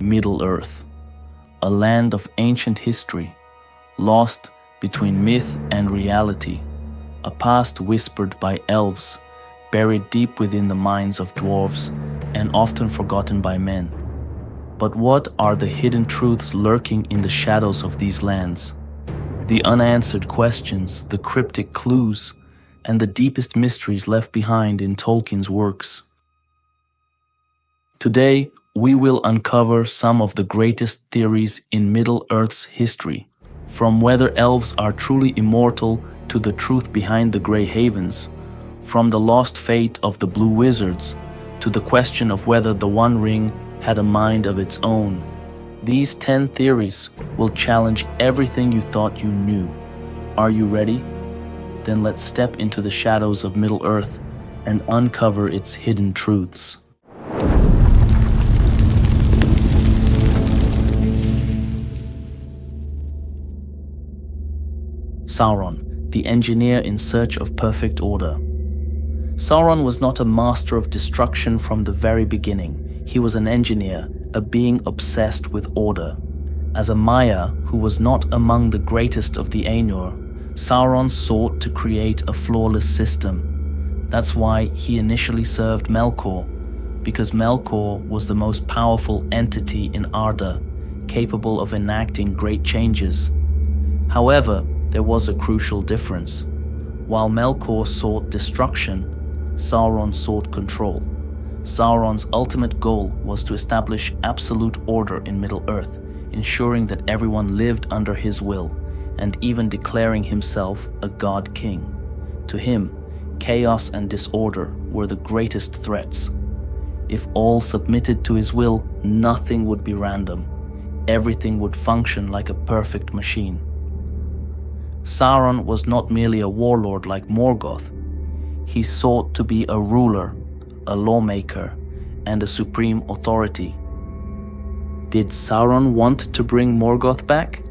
Middle-earth, a land of ancient history, lost between myth and reality, a past whispered by elves, buried deep within the minds of dwarves, and often forgotten by men. But what are the hidden truths lurking in the shadows of these lands? The unanswered questions, the cryptic clues, and the deepest mysteries left behind in Tolkien's works. Today, we will uncover some of the greatest theories in Middle-earth's history, from whether elves are truly immortal to the truth behind the Grey Havens, from the lost fate of the Blue Wizards to the question of whether the One Ring had a mind of its own. These 10 theories will challenge everything you thought you knew. Are you ready? Then let's step into the shadows of Middle-earth and uncover its hidden truths. Sauron, the engineer in search of perfect order. Sauron was not a master of destruction from the very beginning. He was an engineer, a being obsessed with order. As a Maya who was not among the greatest of the Ainur, Sauron sought to create a flawless system. That's why he initially served Melkor, because Melkor was the most powerful entity in Arda, capable of enacting great changes. However, there was a crucial difference. While Melkor sought destruction, Sauron sought control. Sauron's ultimate goal was to establish absolute order in Middle-earth, ensuring that everyone lived under his will, and even declaring himself a god king. To him, chaos and disorder were the greatest threats. If all submitted to his will, nothing would be random. Everything would function like a perfect machine. Sauron was not merely a warlord like Morgoth. He sought to be a ruler, a lawmaker, and a supreme authority. Did Sauron want to bring Morgoth back?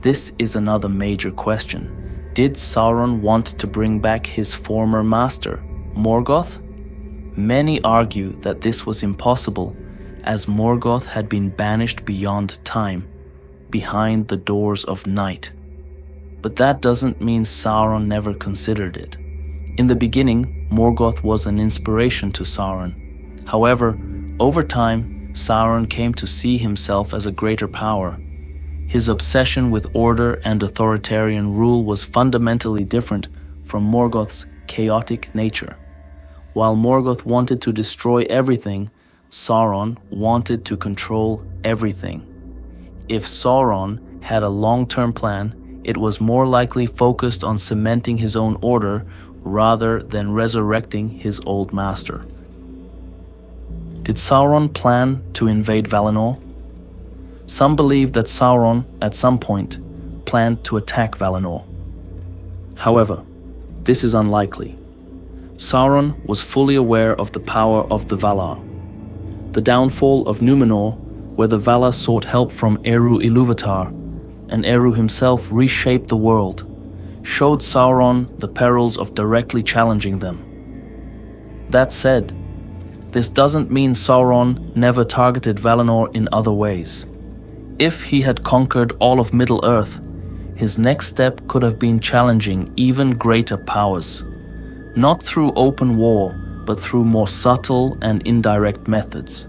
This is another major question. Did Sauron want to bring back his former master, Morgoth? Many argue that this was impossible, as Morgoth had been banished beyond time, behind the doors of night. But that doesn't mean Sauron never considered it. In the beginning, Morgoth was an inspiration to Sauron. However, over time, Sauron came to see himself as a greater power. His obsession with order and authoritarian rule was fundamentally different from Morgoth's chaotic nature. While Morgoth wanted to destroy everything, Sauron wanted to control everything. If Sauron had a long-term plan, it was more likely focused on cementing his own order rather than resurrecting his old master. Did Sauron plan to invade Valinor? Some believe that Sauron, at some point, planned to attack Valinor. However, this is unlikely. Sauron was fully aware of the power of the Valar. The downfall of Numenor, where the Valar sought help from Eru Ilúvatar, and Eru himself reshaped the world, showed Sauron the perils of directly challenging them. That said, this doesn't mean Sauron never targeted Valinor in other ways. If he had conquered all of Middle-earth, his next step could have been challenging even greater powers, not through open war, but through more subtle and indirect methods.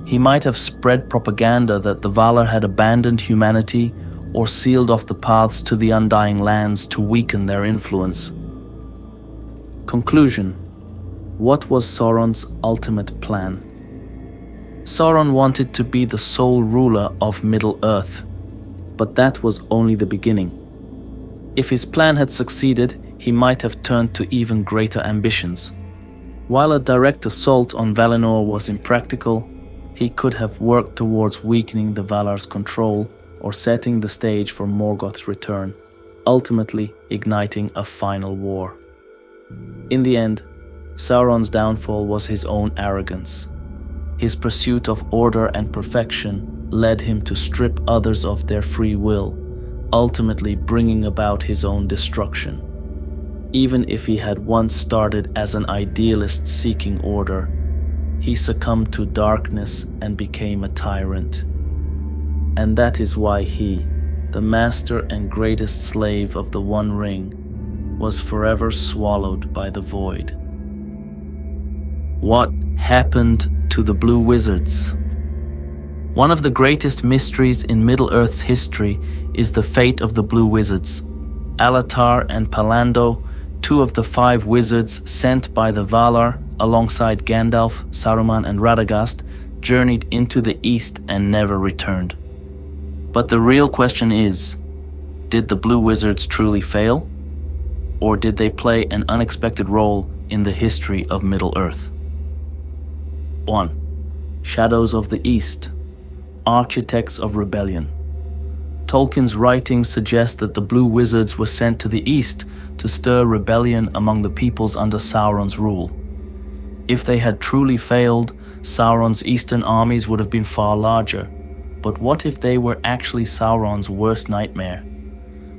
He might have spread propaganda that the Valar had abandoned humanity or sealed off the paths to the Undying Lands to weaken their influence. Conclusion: what was Sauron's ultimate plan? Sauron wanted to be the sole ruler of Middle-earth, but that was only the beginning. If his plan had succeeded, he might have turned to even greater ambitions. While a direct assault on Valinor was impractical, he could have worked towards weakening the Valar's control or setting the stage for Morgoth's return, ultimately igniting a final war. In the end, Sauron's downfall was his own arrogance. His pursuit of order and perfection led him to strip others of their free will, ultimately bringing about his own destruction. Even if he had once started as an idealist seeking order, he succumbed to darkness and became a tyrant. And that is why he, the master and greatest slave of the One Ring, was forever swallowed by the void. What happened to the Blue Wizards? One of the greatest mysteries in Middle-earth's history is the fate of the Blue Wizards. Alatar and Palando, two of the 5 wizards sent by the Valar alongside Gandalf, Saruman and Radagast, journeyed into the east and never returned. But the real question is, did the Blue Wizards truly fail? Or did they play an unexpected role in the history of Middle-earth? 1. Shadows of the East. Architects of rebellion. Tolkien's writings suggest that the Blue Wizards were sent to the east to stir rebellion among the peoples under Sauron's rule. If they had truly failed, Sauron's eastern armies would have been far larger. But what if they were actually Sauron's worst nightmare?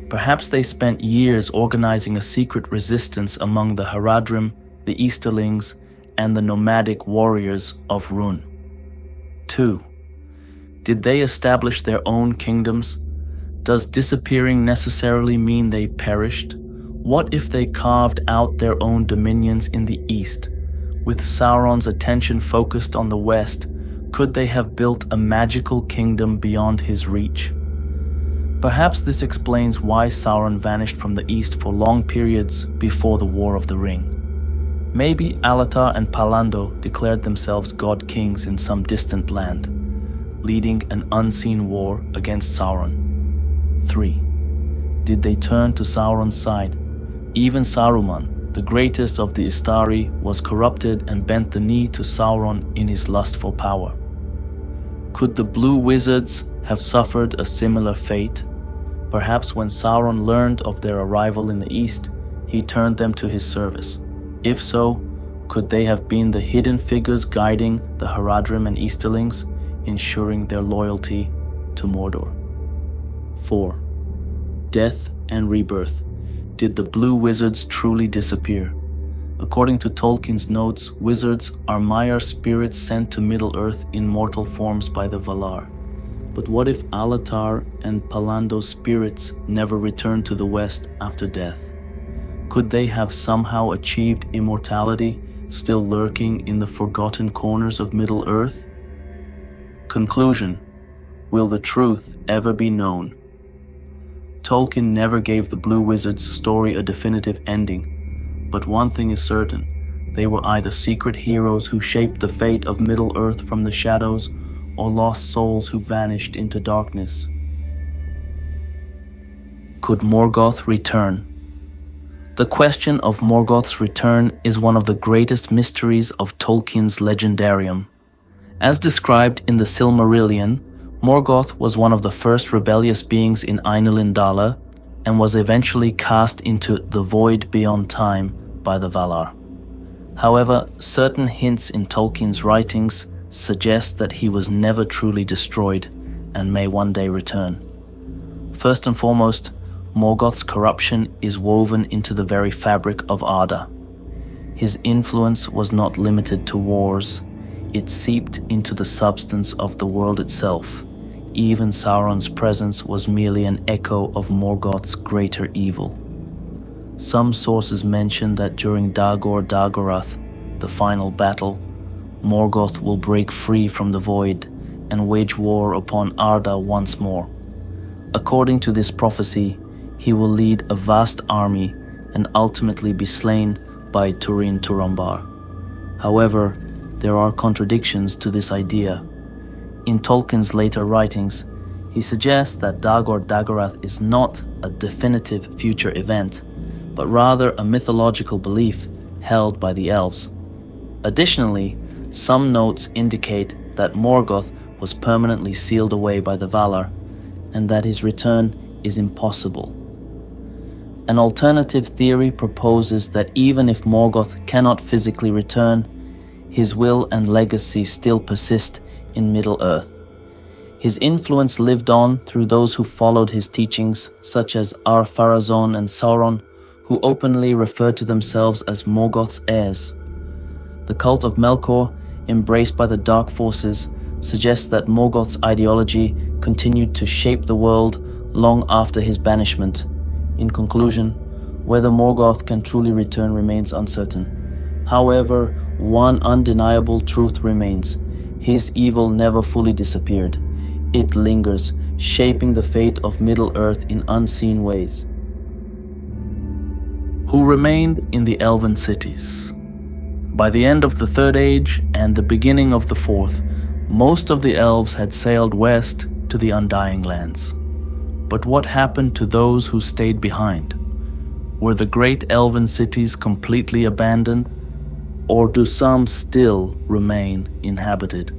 Perhaps they spent years organizing a secret resistance among the Haradrim, the Easterlings, and the nomadic warriors of Rhûn. 2. Did they establish their own kingdoms? Does disappearing necessarily mean they perished? What if they carved out their own dominions in the east? With Sauron's attention focused on the west, could they have built a magical kingdom beyond his reach? Perhaps this explains why Sauron vanished from the east for long periods before the War of the Ring. Maybe Alatar and Palando declared themselves god-kings in some distant land, leading an unseen war against Sauron. 3. Did they turn to Sauron's side? Even Saruman, the greatest of the Istari, was corrupted and bent the knee to Sauron in his lust for power. Could the Blue Wizards have suffered a similar fate? Perhaps when Sauron learned of their arrival in the east, he turned them to his service. If so, could they have been the hidden figures guiding the Haradrim and Easterlings, ensuring their loyalty to Mordor? 4. Death and rebirth. Did the Blue Wizards truly disappear? According to Tolkien's notes, wizards are Maiar spirits sent to Middle-earth in mortal forms by the Valar. But what if Alatar and Palando's spirits never returned to the west after death? Could they have somehow achieved immortality, still lurking in the forgotten corners of Middle-earth? Conclusion. Will the truth ever be known? Tolkien never gave the Blue Wizards' story a definitive ending, but one thing is certain: they were either secret heroes who shaped the fate of Middle-earth from the shadows, or lost souls who vanished into darkness. Could Morgoth return? The question of Morgoth's return is one of the greatest mysteries of Tolkien's legendarium. As described in the Silmarillion, Morgoth was one of the first rebellious beings in Ainulin Dala and was eventually cast into the void beyond time by the Valar. However, certain hints in Tolkien's writings suggest that he was never truly destroyed and may one day return. First and foremost, Morgoth's corruption is woven into the very fabric of Arda. His influence was not limited to wars. It seeped into the substance of the world itself. Even Sauron's presence was merely an echo of Morgoth's greater evil. Some sources mention that during Dagor Dagorath, the final battle, Morgoth will break free from the void and wage war upon Arda once more. According to this prophecy, he will lead a vast army and ultimately be slain by Turin Turambar. However, there are contradictions to this idea. In Tolkien's later writings, he suggests that Dagor Dagorath is not a definitive future event, but rather a mythological belief held by the Elves. Additionally, some notes indicate that Morgoth was permanently sealed away by the Valar, and that his return is impossible. An alternative theory proposes that even if Morgoth cannot physically return, his will and legacy still persist in Middle-earth. His influence lived on through those who followed his teachings, such as Ar-Pharazôn and Sauron, who openly referred to themselves as Morgoth's heirs. The cult of Melkor, embraced by the dark forces, suggests that Morgoth's ideology continued to shape the world long after his banishment. In conclusion, whether Morgoth can truly return remains uncertain. However, one undeniable truth remains: his evil never fully disappeared. It lingers, shaping the fate of Middle-earth in unseen ways. Who remained in the elven cities? By the end of the Third Age and the beginning of the Fourth, most of the elves had sailed west to the Undying Lands. But what happened to those who stayed behind? Were the great elven cities completely abandoned, or do some still remain inhabited?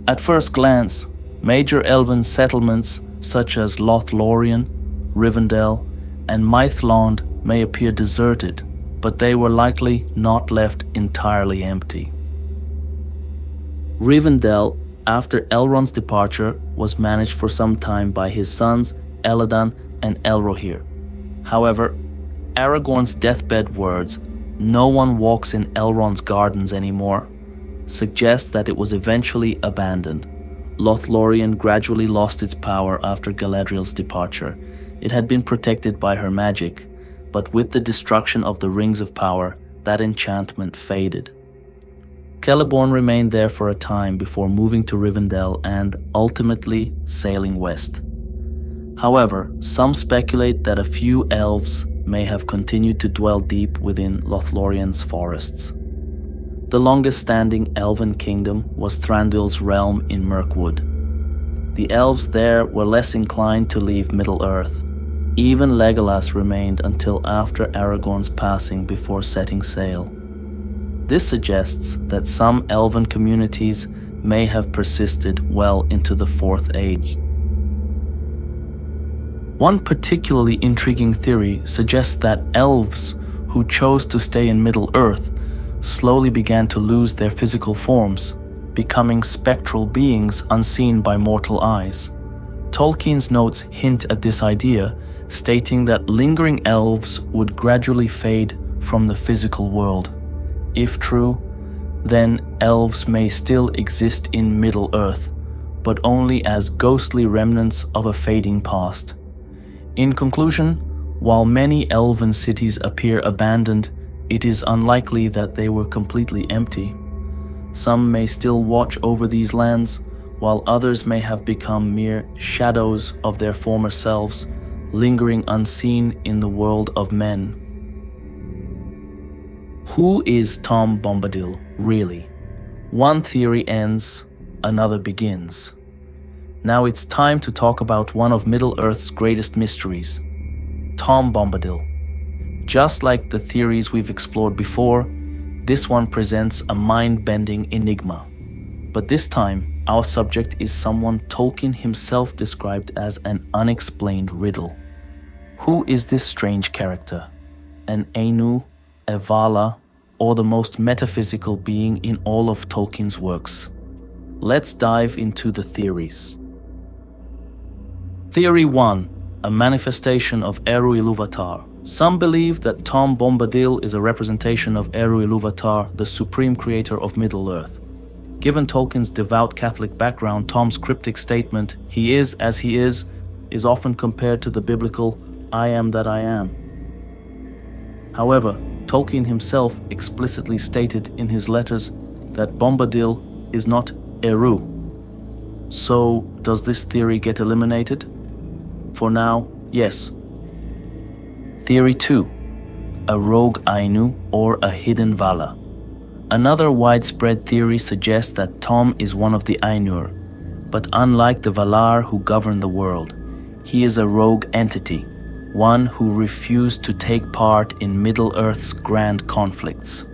At first glance, major elven settlements such as Lothlorien, Rivendell, and Mythlond may appear deserted, but they were likely not left entirely empty. Rivendell, after Elrond's departure, was managed for some time by his sons Elladan and Elrohir. However, Aragorn's deathbed words, "No one walks in Elrond's gardens anymore," suggest that it was eventually abandoned. Lothlorien gradually lost its power after Galadriel's departure. It had been protected by her magic, but with the destruction of the Rings of Power, that enchantment faded. Celeborn remained there for a time before moving to Rivendell and, ultimately, sailing west. However, some speculate that a few elves may have continued to dwell deep within Lothlorien's forests. The longest-standing elven kingdom was Thranduil's realm in Mirkwood. The elves there were less inclined to leave Middle-earth. Even Legolas remained until after Aragorn's passing before setting sail. This suggests that some elven communities may have persisted well into the Fourth Age. One particularly intriguing theory suggests that elves who chose to stay in Middle-earth slowly began to lose their physical forms, becoming spectral beings unseen by mortal eyes. Tolkien's notes hint at this idea, stating that lingering elves would gradually fade from the physical world. If true, then elves may still exist in Middle-earth, but only as ghostly remnants of a fading past. In conclusion, while many elven cities appear abandoned, it is unlikely that they were completely empty. Some may still watch over these lands, while others may have become mere shadows of their former selves, lingering unseen in the world of men. Who is Tom Bombadil, really? One theory ends, another begins. Now it's time to talk about one of Middle-earth's greatest mysteries, Tom Bombadil. Just like the theories we've explored before, this one presents a mind-bending enigma. But this time, our subject is someone Tolkien himself described as an unexplained riddle. Who is this strange character? An Ainu, a Vala, or the most metaphysical being in all of Tolkien's works? Let's dive into the theories. Theory 1. A manifestation of Eru Ilúvatar. Some believe that Tom Bombadil is a representation of Eru Ilúvatar, the supreme creator of Middle-earth. Given Tolkien's devout Catholic background, Tom's cryptic statement, "He is as he is often compared to the biblical, "I am that I am." However, Tolkien himself explicitly stated in his letters that Bombadil is not Eru. So, does this theory get eliminated? For now, yes. Theory 2. A rogue Ainu or a hidden Vala. Another widespread theory suggests that Tom is one of the Ainur, but unlike the Valar who govern the world, he is a rogue entity, one who refused to take part in Middle-earth's grand conflicts.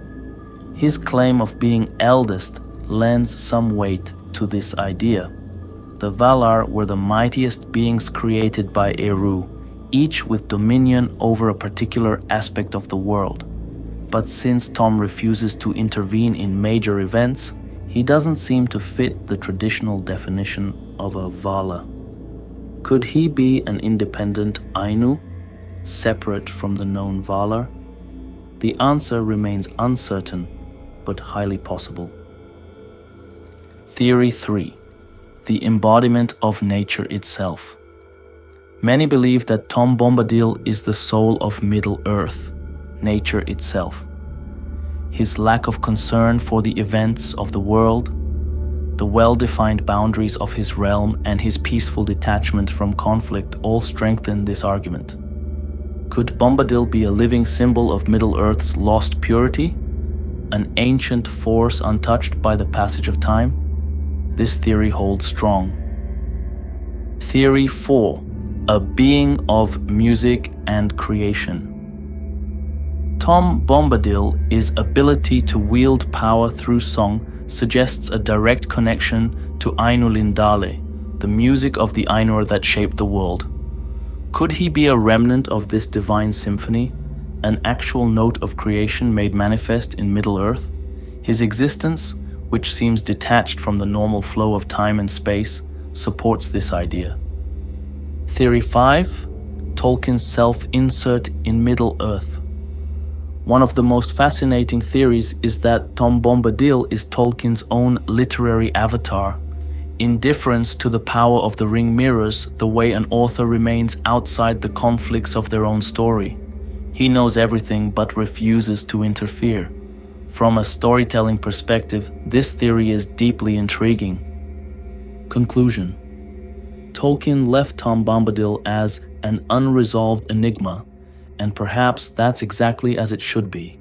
His claim of being eldest lends some weight to this idea. The Valar were the mightiest beings created by Eru, each with dominion over a particular aspect of the world. But since Tom refuses to intervene in major events, he doesn't seem to fit the traditional definition of a Vala. Could he be an independent Ainu, separate from the known Valar? The answer remains uncertain, but highly possible. Theory 3. The embodiment of nature itself. Many believe that Tom Bombadil is the soul of Middle-earth, nature itself. His lack of concern for the events of the world, the well-defined boundaries of his realm, and his peaceful detachment from conflict all strengthen this argument. Could Bombadil be a living symbol of Middle-earth's lost purity? An ancient force untouched by the passage of time? This theory holds strong. Theory 4. A being of music and creation. Tom Bombadil's ability to wield power through song suggests a direct connection to Ainu Lindale, the music of the Ainur that shaped the world. Could he be a remnant of this divine symphony, an actual note of creation made manifest in Middle-earth? His existence, which seems detached from the normal flow of time and space, supports this idea. Theory 5. Tolkien's self-insert in Middle-earth. One of the most fascinating theories is that Tom Bombadil is Tolkien's own literary avatar. In difference to the power of the ring mirrors the way an author remains outside the conflicts of their own story. He knows everything but refuses to interfere. From a storytelling perspective, this theory is deeply intriguing. Conclusion. Tolkien left Tom Bombadil as an unresolved enigma, and perhaps that's exactly as it should be.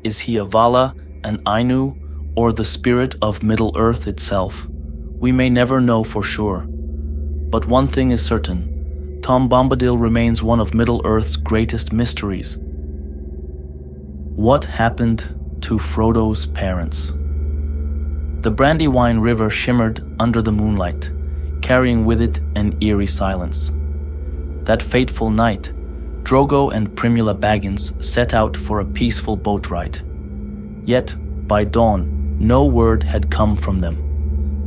Is he a Vala, an Ainu, or the spirit of Middle-earth itself? We may never know for sure. But one thing is certain, Tom Bombadil remains one of Middle-earth's greatest mysteries. What happened to Frodo's parents? The Brandywine River shimmered under the moonlight, carrying with it an eerie silence. That fateful night, Drogo and Primula Baggins set out for a peaceful boat ride. Yet, by dawn, no word had come from them.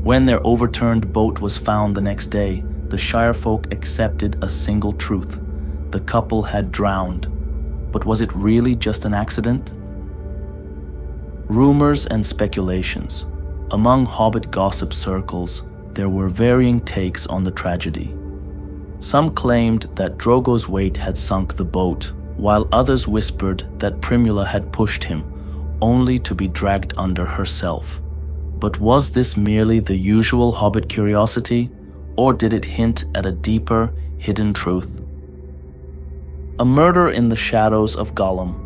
When their overturned boat was found the next day, the Shire folk accepted a single truth. The couple had drowned. But was it really just an accident? Rumors and speculations. Among Hobbit gossip circles, there were varying takes on the tragedy. Some claimed that Drogo's weight had sunk the boat, while others whispered that Primula had pushed him, only to be dragged under herself. But was this merely the usual Hobbit curiosity, or did it hint at a deeper, hidden truth? A murder in the shadows of Gollum.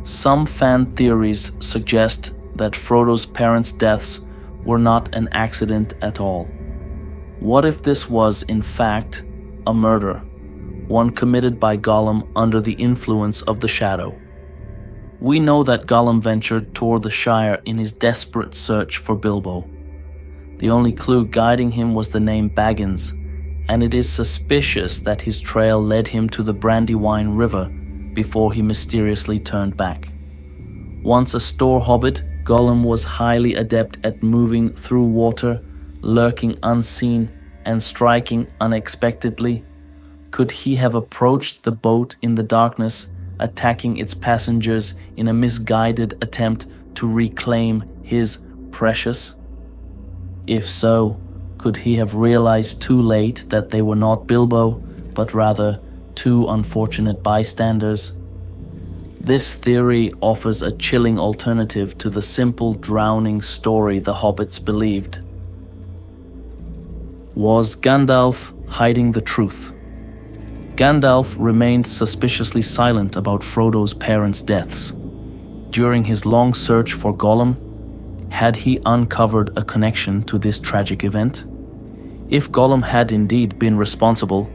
Some fan theories suggest that Frodo's parents' deaths were not an accident at all. What if this was, in fact, a murder, one committed by Gollum under the influence of the Shadow? We know that Gollum ventured toward the Shire in his desperate search for Bilbo. The only clue guiding him was the name Baggins, and it is suspicious that his trail led him to the Brandywine River before he mysteriously turned back. Once a store hobbit, Gollum was highly adept at moving through water, lurking unseen and striking unexpectedly. Could he have approached the boat in the darkness, attacking its passengers in a misguided attempt to reclaim his precious? If so, could he have realized too late that they were not Bilbo, but rather two unfortunate bystanders? This theory offers a chilling alternative to the simple drowning story the hobbits believed. Was Gandalf hiding the truth? Gandalf remained suspiciously silent about Frodo's parents' deaths. During his long search for Gollum, had he uncovered a connection to this tragic event? If Gollum had indeed been responsible,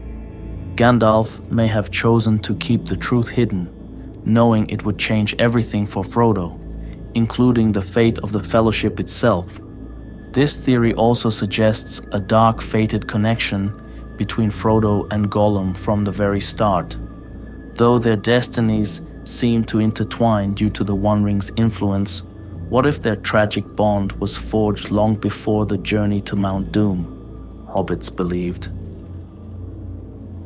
Gandalf may have chosen to keep the truth hidden, knowing it would change everything for Frodo, including the fate of the Fellowship itself. This theory also suggests a dark, fated connection between Frodo and Gollum from the very start. Though their destinies seem to intertwine due to the One Ring's influence, what if their tragic bond was forged long before the journey to Mount Doom? Hobbits believed.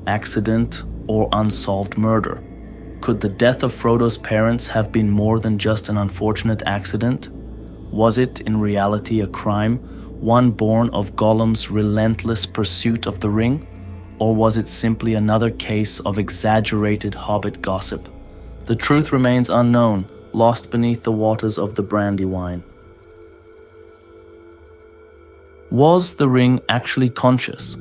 Accident or unsolved murder? Could the death of Frodo's parents have been more than just an unfortunate accident? Was it in reality a crime, one born of Gollum's relentless pursuit of the ring? Or was it simply another case of exaggerated hobbit gossip? The truth remains unknown, lost beneath the waters of the Brandywine. Was the ring actually conscious?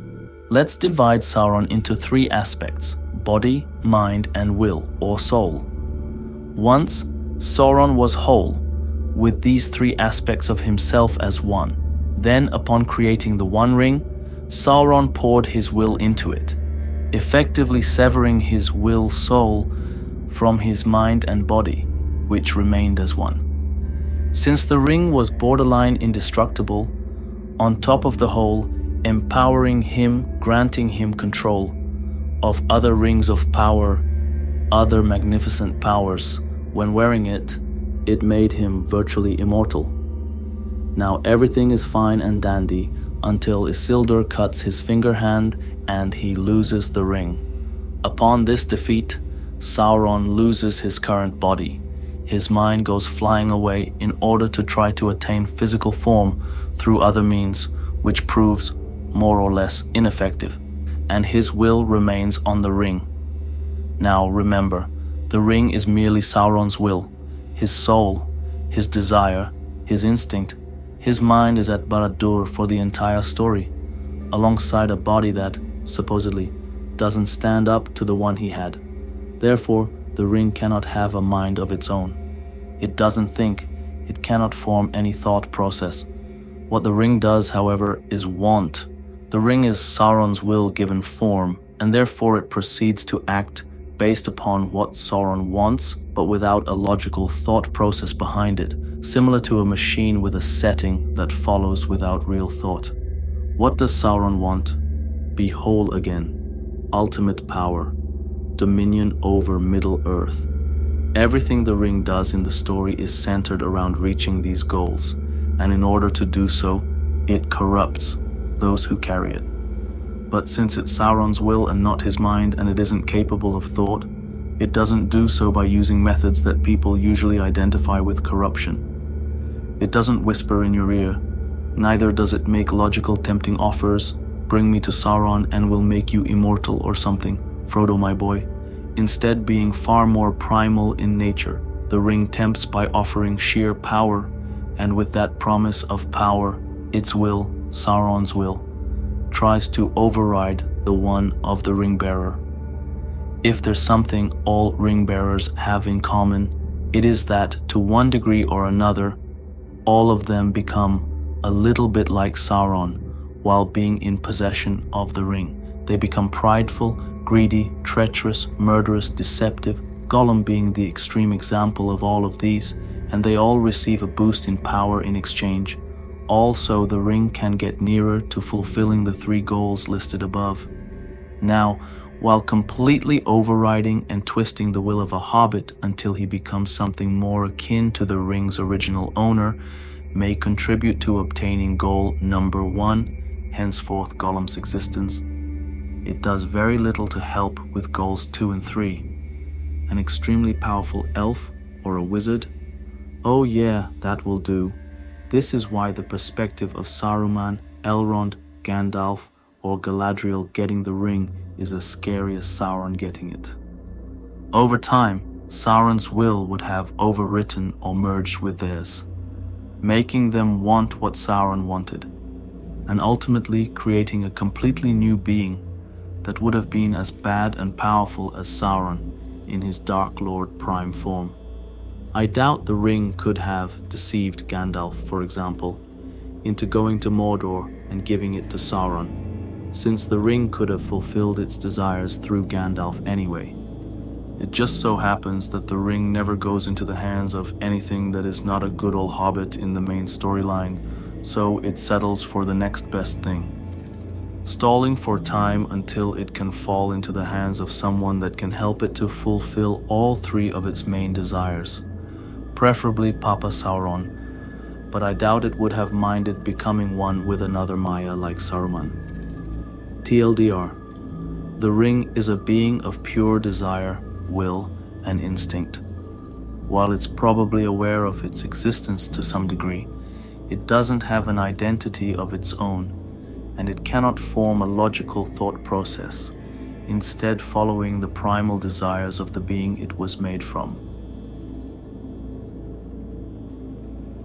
Let's divide Sauron into three aspects: body, mind, and will, or soul. Once, Sauron was whole, with these three aspects of himself as one. Then, upon creating the One Ring, Sauron poured his will into it, effectively severing his will soul from his mind and body, which remained as one. Since the ring was borderline indestructible, on top of the whole, empowering him, granting him control of other rings of power, other magnificent powers. When wearing it, it made him virtually immortal. Now everything is fine and dandy until Isildur cuts his finger hand and he loses the ring. Upon this defeat, Sauron loses his current body. His mind goes flying away in order to try to attain physical form through other means, which proves more or less ineffective, and his will remains on the ring. Now remember, the ring is merely Sauron's will, his soul, his desire, his instinct. His mind is at Barad-dûr for the entire story, alongside a body that, supposedly, doesn't stand up to the one he had. Therefore, the ring cannot have a mind of its own. It doesn't think, it cannot form any thought process. What the ring does, however, is want. The ring is Sauron's will given form, and therefore it proceeds to act based upon what Sauron wants, but without a logical thought process behind it, similar to a machine with a setting that follows without real thought. What does Sauron want? Be whole again, ultimate power, dominion over Middle-earth. Everything the ring does in the story is centered around reaching these goals, and in order to do so, it corrupts those who carry it. But since it's Sauron's will and not his mind, and it isn't capable of thought, it doesn't do so by using methods that people usually identify with corruption. It doesn't whisper in your ear, neither does it make logical tempting offers, bring me to Sauron and we'll make you immortal or something, Frodo my boy. Instead, being far more primal in nature, the ring tempts by offering sheer power, and with that promise of power, its will, Sauron's will, tries to override the one of the ring-bearer. If there's something all ring-bearers have in common, it is that, to one degree or another, all of them become a little bit like Sauron while being in possession of the ring. They become prideful, greedy, treacherous, murderous, deceptive, Gollum being the extreme example of all of these, and they all receive a boost in power in exchange. Also, the ring can get nearer to fulfilling the three goals listed above. Now, while completely overriding and twisting the will of a hobbit until he becomes something more akin to the ring's original owner, may contribute to obtaining goal number 1, henceforth Gollum's existence, it does very little to help with goals 2 and 3. An extremely powerful elf or a wizard? Oh yeah, that will do. This is why the perspective of Saruman, Elrond, Gandalf, or Galadriel getting the ring is as scary as Sauron getting it. Over time, Sauron's will would have overwritten or merged with theirs, making them want what Sauron wanted, and ultimately creating a completely new being that would have been as bad and powerful as Sauron in his Dark Lord prime form. I doubt the ring could have deceived Gandalf, for example, into going to Mordor and giving it to Sauron, since the ring could have fulfilled its desires through Gandalf anyway. It just so happens that the ring never goes into the hands of anything that is not a good old hobbit in the main storyline, so it settles for the next best thing, stalling for time until it can fall into the hands of someone that can help it to fulfill all three of its main desires, preferably Papa Sauron, but I doubt it would have minded becoming one with another Maya like Saruman. TLDR, the ring is a being of pure desire, will, and instinct. While it's probably aware of its existence to some degree, It doesn't have an identity of its own, and it cannot form a logical thought process, instead following the primal desires of the being it was made from.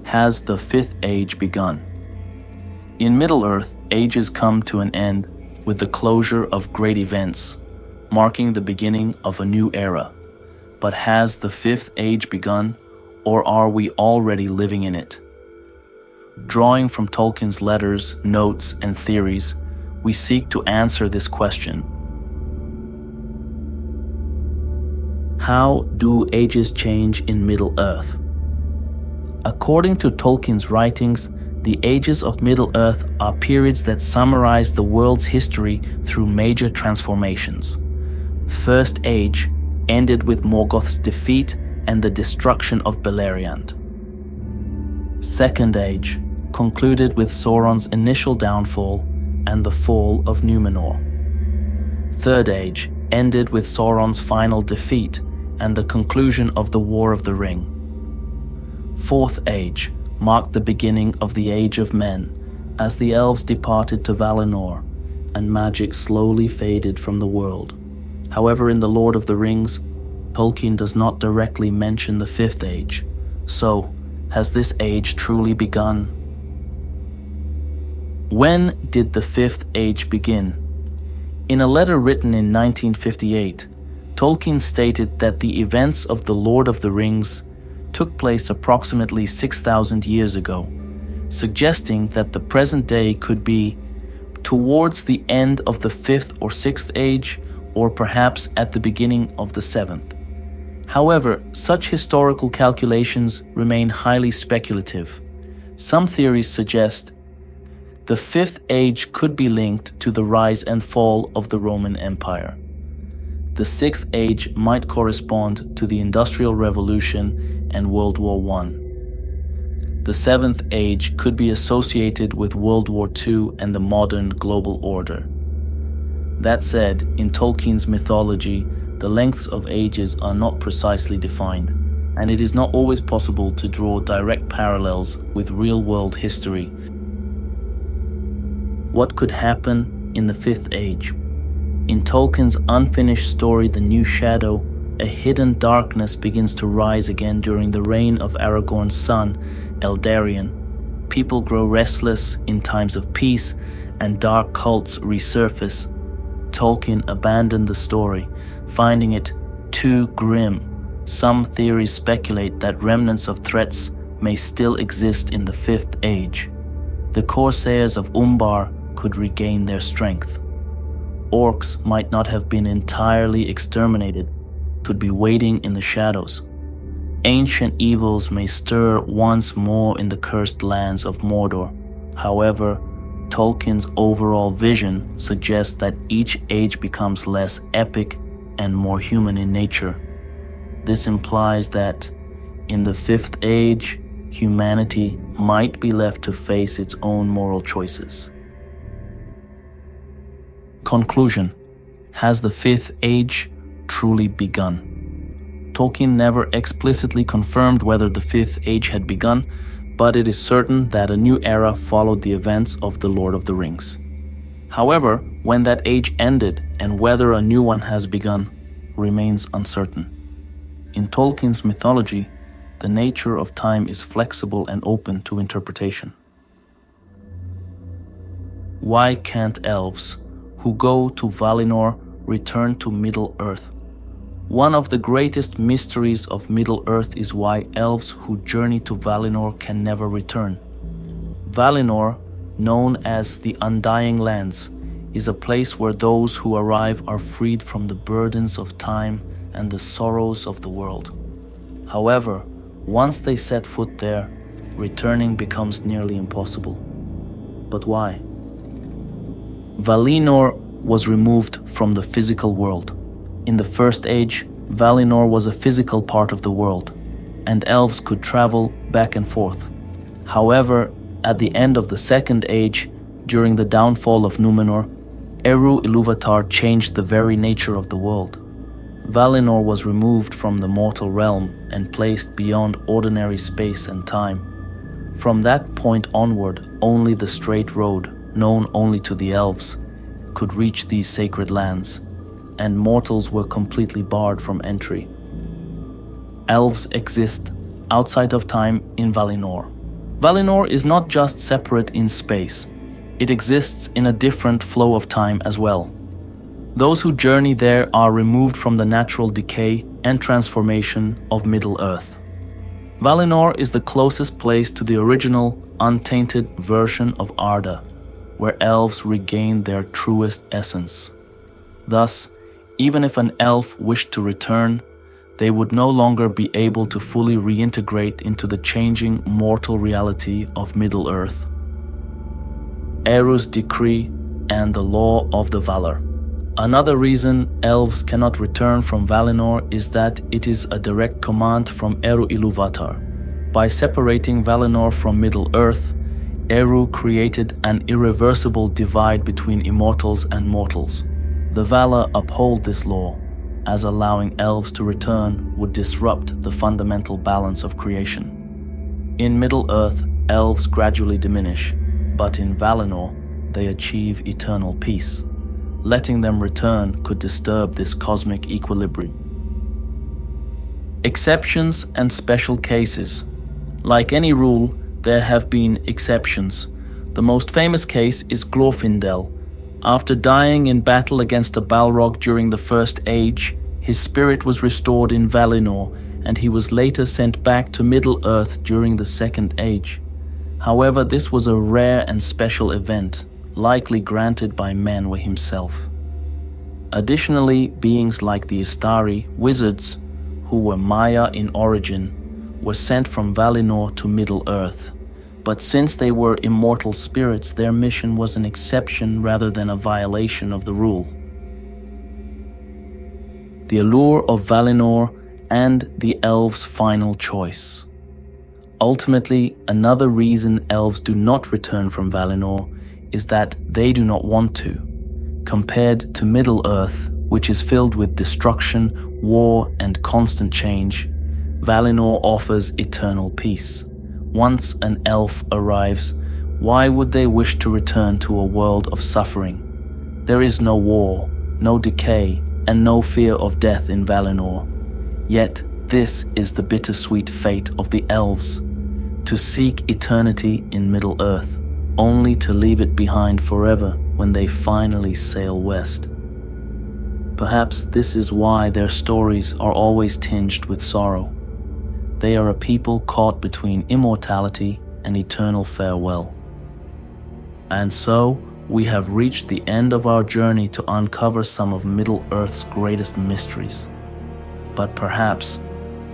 Has the Fifth Age begun? In Middle-earth, ages come to an end with the closure of great events, marking the beginning of a new era. But has the Fifth Age begun, or are we already living in it? Drawing from Tolkien's letters, notes, and theories, we seek to answer this question. How do ages change in Middle-earth? According to Tolkien's writings, the ages of Middle-earth are periods that summarize the world's history through major transformations. First Age ended with Morgoth's defeat and the destruction of Beleriand. Second Age concluded with Sauron's initial downfall and the fall of Numenor. Third Age ended with Sauron's final defeat and the conclusion of the War of the Ring. Fourth Age marked the beginning of the Age of Men, as the Elves departed to Valinor and magic slowly faded from the world. However, in The Lord of the Rings, Tolkien does not directly mention the Fifth Age. So, has this age truly begun? When did the Fifth Age begin? In a letter written in 1958, Tolkien stated that the events of The Lord of the Rings took place approximately 6,000 years ago, suggesting that the present day could be towards the end of the Fifth or Sixth Age, or perhaps at the beginning of the Seventh. However, such historical calculations remain highly speculative. Some theories suggest the Fifth Age could be linked to the rise and fall of the Roman Empire. The Sixth Age might correspond to the Industrial Revolution and World War I. The Seventh Age could be associated with World War II and the modern global order. That said, in Tolkien's mythology, the lengths of ages are not precisely defined, and it is not always possible to draw direct parallels with real-world history. What could happen in the Fifth Age? In Tolkien's unfinished story, The New Shadow, a hidden darkness begins to rise again during the reign of Aragorn's son, Eldarion. People grow restless in times of peace, and dark cults resurface. Tolkien abandoned the story, finding it too grim. Some theories speculate that remnants of threats may still exist in the Fifth Age. The Corsairs of Umbar could regain their strength. Orcs might not have been entirely exterminated, could be waiting in the shadows. Ancient evils may stir once more in the cursed lands of Mordor. However, Tolkien's overall vision suggests that each age becomes less epic and more human in nature. This implies that, in the Fifth Age, humanity might be left to face its own moral choices. Conclusion: has the Fifth Age truly begun? Tolkien never explicitly confirmed whether the Fifth Age had begun, but it is certain that a new era followed the events of The Lord of the Rings. However, when that age ended and whether a new one has begun remains uncertain. In Tolkien's mythology, the nature of time is flexible and open to interpretation. Why can't elves who go to Valinor return to Middle-earth? One of the greatest mysteries of Middle-earth is why elves who journey to Valinor can never return. Valinor, known as the Undying Lands, is a place where those who arrive are freed from the burdens of time and the sorrows of the world. However, once they set foot there, returning becomes nearly impossible. But why? Valinor was removed from the physical world. In the First Age, Valinor was a physical part of the world, and elves could travel back and forth. However, at the end of the Second Age, during the downfall of Numenor, Eru Ilúvatar changed the very nature of the world. Valinor was removed from the mortal realm and placed beyond ordinary space and time. From that point onward, only the straight road, known only to the elves, could reach these sacred lands, and mortals were completely barred from entry. Elves exist outside of time in Valinor. Valinor is not just separate in space, it exists in a different flow of time as well. Those who journey there are removed from the natural decay and transformation of Middle-earth. Valinor is the closest place to the original, untainted version of Arda, where elves regain their truest essence. Thus, even if an elf wished to return, they would no longer be able to fully reintegrate into the changing mortal reality of Middle-earth. Eru's decree and the law of the Valar. Another reason elves cannot return from Valinor is that it is a direct command from Eru Ilúvatar. By separating Valinor from Middle-earth, Eru created an irreversible divide between immortals and mortals. The Valar uphold this law, as allowing elves to return would disrupt the fundamental balance of creation. In Middle-earth, elves gradually diminish, but in Valinor, they achieve eternal peace. Letting them return could disturb this cosmic equilibrium. Exceptions and special cases. Like any rule, there have been exceptions. The most famous case is Glorfindel. After dying in battle against a Balrog during the First Age, his spirit was restored in Valinor, and he was later sent back to Middle-earth during the Second Age. However, this was a rare and special event, likely granted by Manwë himself. Additionally, beings like the Istari, wizards, who were Maya in origin, were sent from Valinor to Middle-earth. But since they were immortal spirits, their mission was an exception rather than a violation of the rule. The allure of Valinor and the elves' final choice. Ultimately, another reason elves do not return from Valinor is that they do not want to. Compared to Middle-earth, which is filled with destruction, war, and constant change, Valinor offers eternal peace. Once an elf arrives, why would they wish to return to a world of suffering? There is no war, no decay, and no fear of death in Valinor. Yet, this is the bittersweet fate of the elves, to seek eternity in Middle-earth, only to leave it behind forever when they finally sail west. Perhaps this is why their stories are always tinged with sorrow. They are a people caught between immortality and eternal farewell. And so, we have reached the end of our journey to uncover some of Middle-earth's greatest mysteries. But perhaps,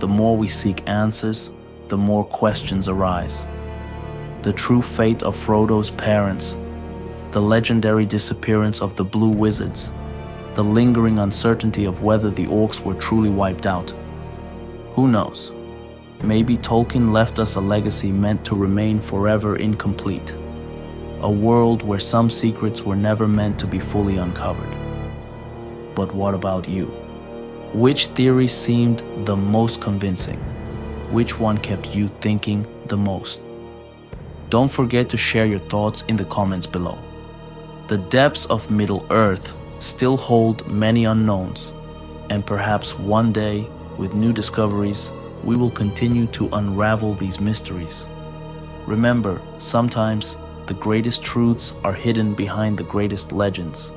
the more we seek answers, the more questions arise. The true fate of Frodo's parents, the legendary disappearance of the Blue Wizards, the lingering uncertainty of whether the orcs were truly wiped out. Who knows? Maybe Tolkien left us a legacy meant to remain forever incomplete. A world where some secrets were never meant to be fully uncovered. But what about you? Which theory seemed the most convincing? Which one kept you thinking the most? Don't forget to share your thoughts in the comments below. The depths of Middle-earth still hold many unknowns, and perhaps one day, with new discoveries, we will continue to unravel these mysteries. Remember, sometimes the greatest truths are hidden behind the greatest legends.